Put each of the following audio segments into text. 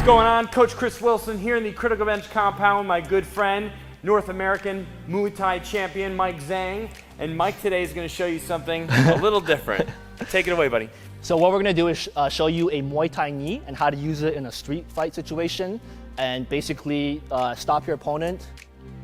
going on? Coach Chris Wilson here in the Criticalbench compound with my good friend, North American Muay Thai Champion, Mike Zhang. And Mike today is going to show you something a little different. Take it away, buddy. So what we're going to do is show you a Muay Thai knee and how to use it in a street fight situation and basically stop your opponent,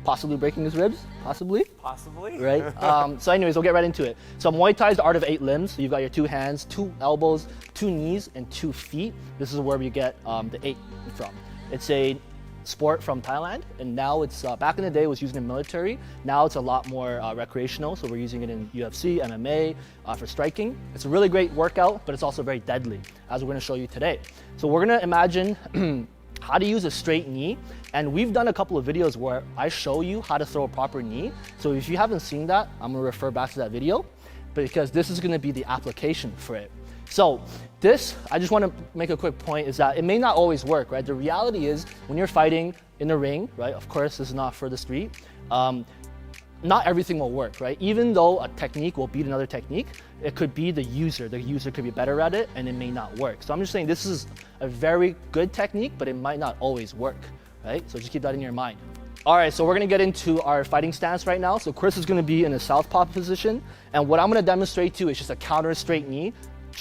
possibly breaking his ribs, possibly. Right? So anyways, we'll get right into it. So Muay Thai is the art of 8 limbs. So you've got your 2 hands, 2 elbows, 2 knees, and 2 feet. This is where we get the 8 from. It's a sport from Thailand, and now it's, back in the day it was used in the military. Now it's a lot more recreational, so we're using it in UFC, MMA, for striking. It's a really great workout, but it's also very deadly, as we're gonna show you today. So we're gonna imagine how to use a straight knee, and we've done a couple of videos where I show you how to throw a proper knee. So if you haven't seen that, I'm gonna refer back to that video, because this is gonna be the application for it. So this, I just wanna make a quick point, is that it may not always work, right? The reality is, when you're fighting in the ring, right, of course this is not for the street, not everything will work, right? Even though a technique will beat another technique, it could be the user could be better at it and it may not work. So I'm just saying this is a very good technique, but it might not always work, right? So just keep that in your mind. All right, so we're gonna get into our fighting stance right now. So Chris is gonna be in a southpaw position, and what I'm gonna demonstrate to you is just a counter straight knee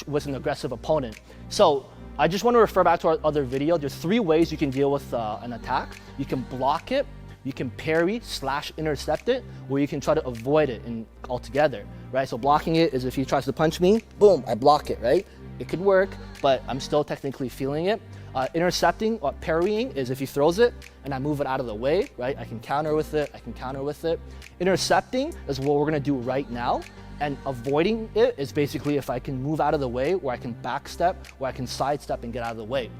with an aggressive opponent. So I just wanna refer back to our other video. There's 3 ways you can deal with an attack. You can block it, you can parry / intercept it, or you can try to avoid it altogether, right? So blocking it is if he tries to punch me, boom, I block it, right? It could work, but I'm still technically feeling it. Intercepting or parrying is if he throws it and I move it out of the way, right? I can counter with it, Intercepting is what we're gonna do right now. And avoiding it is basically if I can move out of the way, or I can backstep, or I can sidestep and get out of the way.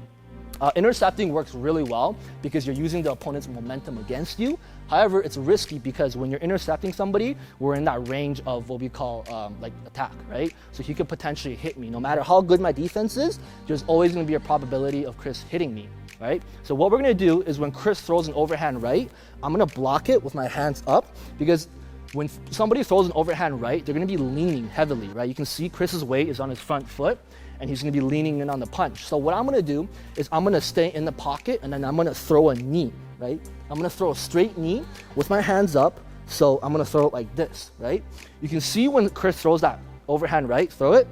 Intercepting works really well because you're using the opponent's momentum against you. However, it's risky because when you're intercepting somebody, we're in that range of what we call like attack, right? So he could potentially hit me. No matter how good my defense is, there's always gonna be a probability of Chris hitting me, right? So what we're gonna do is when Chris throws an overhand right, I'm gonna block it with my hands up, because when somebody throws an overhand right, they're gonna be leaning heavily, right? You can see Chris's weight is on his front foot, and he's gonna be leaning in on the punch. So what I'm gonna do is I'm gonna stay in the pocket, and then I'm gonna throw a knee, right? I'm gonna throw a straight knee with my hands up, so I'm gonna throw it like this, right? You can see when Chris throws that overhand right, throw it,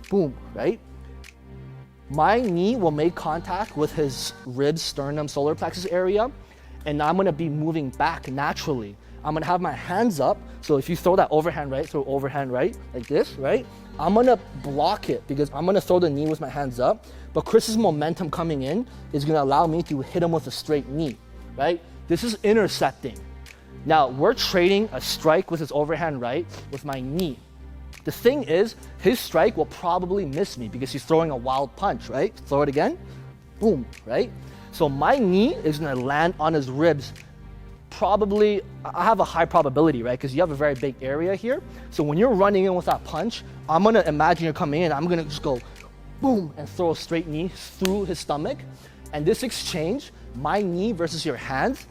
boom, right? My knee will make contact with his ribs, sternum, solar plexus area, and I'm gonna be moving back naturally. I'm gonna have my hands up, so if you throw that overhand right, throw overhand right, like this, right? I'm gonna block it because I'm gonna throw the knee with my hands up, but Chris's momentum coming in is gonna allow me to hit him with a straight knee, right? This is intercepting. Now, we're trading a strike with his overhand right with my knee. The thing is, his strike will probably miss me because he's throwing a wild punch, right? Throw it again, boom, right? So my knee is gonna land on his ribs. Probably, I have a high probability, right? Because you have a very big area here. So when you're running in with that punch, I'm gonna imagine you're coming in, I'm gonna just go boom and throw a straight knee through his stomach. And this exchange, my knee versus your hands,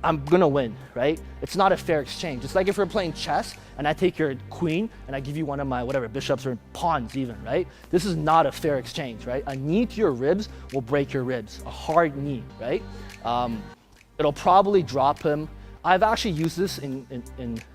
I'm gonna win, right? It's not a fair exchange. It's like if we're playing chess and I take your queen and I give you one of my whatever, bishops or pawns even, right? This is not a fair exchange, right? A knee to your ribs will break your ribs, a hard knee, right? It'll probably drop him. I've actually used this in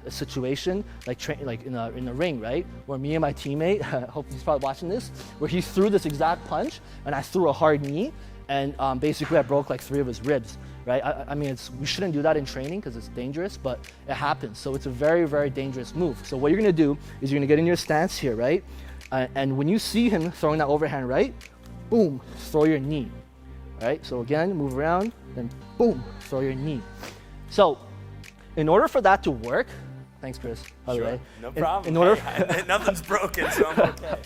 a situation like in the ring, right? Where me and my teammate, I hope he's probably watching this, where he threw this exact punch and I threw a hard knee, and basically I broke like 3 of his ribs, right? I mean, we shouldn't do that in training because it's dangerous, but it happens. So it's a very, very dangerous move. So what you're gonna do is you're gonna get in your stance here, right? And when you see him throwing that overhand right, boom, throw your knee, right? So again, move around, then boom, throw your knee. So in order for that to work, thanks Chris, by the way. No problem. Nothing's broken, so I'm okay.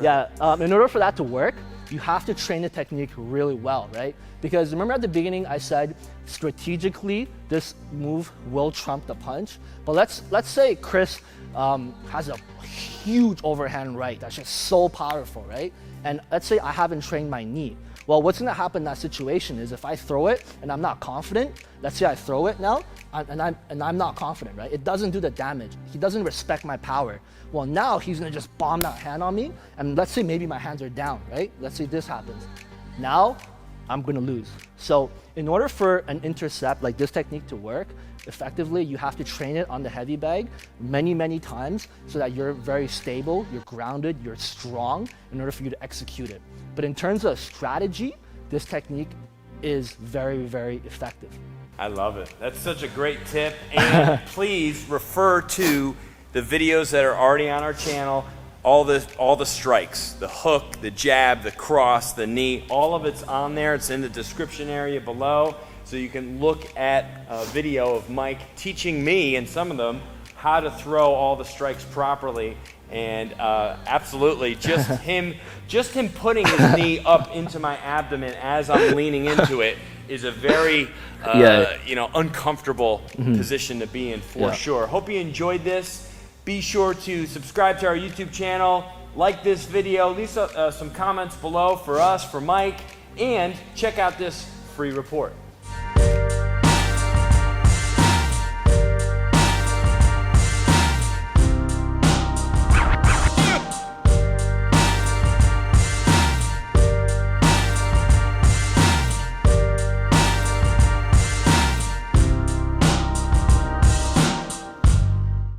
Yeah, in order for that to work, you have to train the technique really well, right? Because remember at the beginning I said strategically this move will trump the punch. But let's say Chris has a huge overhand right that's just so powerful, right? And let's say I haven't trained my knee. Well, what's gonna happen in that situation is if I throw it and I'm not confident, let's say I throw it now and I'm not confident, right? It doesn't do the damage. He doesn't respect my power. Well, now he's gonna just bomb that hand on me, and let's say maybe my hands are down, right? Let's say this happens. Now I'm gonna lose. So in order for an intercept like this technique to work effectively, you have to train it on the heavy bag many, many times so that you're very stable, you're grounded, you're strong in order for you to execute it. But in terms of strategy, this technique is very, very effective. I love it. That's such a great tip. And please refer to the videos that are already on our channel. All the strikes, the hook, the jab, the cross, the knee, all of it's on there. It's in the description area below. So you can look at a video of Mike teaching me, and some of them, how to throw all the strikes properly. And absolutely, just him putting his knee up into my abdomen as I'm leaning into it is a very uncomfortable position to be in for sure. Hope you enjoyed this. Be sure to subscribe to our YouTube channel, like this video, leave some comments below for us, for Mike, and check out this free report.